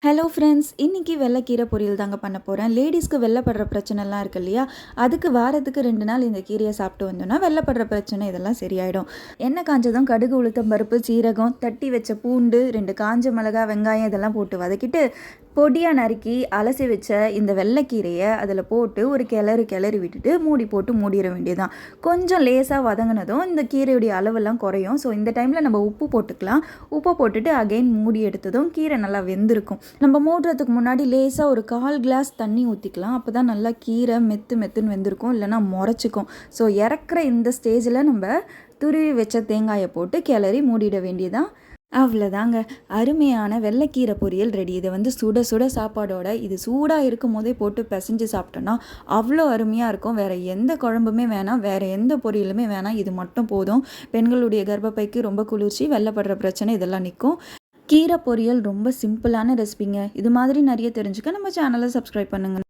Hello friends, இன்றைக்கி வெள்ளைக்கீரை பொரியல் தாங்க பண்ண போகிறேன். லேடிஸ்க்கு வெள்ளைப்படுற பிரச்சனைலாம் இருக்கு இல்லையா? அதுக்கு வாரத்துக்கு 2 நாள் இந்த கீரையை சாப்பிட்டு வந்தோன்னா வெள்ளைப்படுற பிரச்சனை இதெல்லாம் சரியாயிடும். எண்ணெய் காஞ்சதும் கடுகு, உளுத்தம் பருப்பு, சீரகம், தட்டி வச்ச பூண்டு, 2 காஞ்ச மிளகாய், வெங்காயம் இதெல்லாம் போட்டு வதக்கிட்டு பொடியாக நறுக்கி அலசி வச்ச இந்த வெள்ளைக்கீரையை அதில் போட்டு ஒரு கிளறி விட்டுட்டு மூடி போட்டு மூடிட வேண்டியதுதான். கொஞ்சம் லேசாக வதங்கினதும் இந்த கீரையுடைய அளவெல்லாம் குறையும். ஸோ இந்த டைமில் நம்ம உப்பு போட்டுக்கலாம். உப்பை போட்டுட்டு அகைன் மூடி எடுத்ததும் கீரை நல்லா வெந்திருக்கும். நம்ம மூடுறதுக்கு முன்னாடி லேசாக ஒரு 1/4 கிளாஸ் தண்ணி ஊற்றிக்கலாம். அப்போ தான் நல்லா கீரை மெத்துன்னு வெந்திருக்கும், இல்லைனா முறைச்சிக்கும். ஸோ இறக்குற இந்த ஸ்டேஜில் நம்ம துருவி வச்ச தேங்காயை போட்டு கிளறி மூடிட வேண்டியதான். அவ்வளோதாங்க, அருமையான வெள்ளைக்கீரை பொரியல் ரெடி. இதை சுட சுட சாப்பாடோட இது சூடாக இருக்கும் போதே போட்டு பிசைஞ்சு சாப்பிட்டோன்னா அவ்வளோ அருமையாக இருக்கும். வேறு எந்த குழம்புமே வேணாம், வேறு எந்த பொரியலுமே வேணாம், இது மட்டும் போதும். பெண்களுடைய கர்ப்பப்பைக்கு ரொம்ப குளிர்ச்சி, வெள்ளைப்படுற பிரச்சனை இதெல்லாம் நிற்கும். கீரை பொரியல் ரொம்ப சிம்பிளான ரெசிபிங்க. இது மாதிரி நிறைய தெரிஞ்சுக்க நம்ம சேனலை சப்ஸ்கிரைப் பண்ணுங்கள்.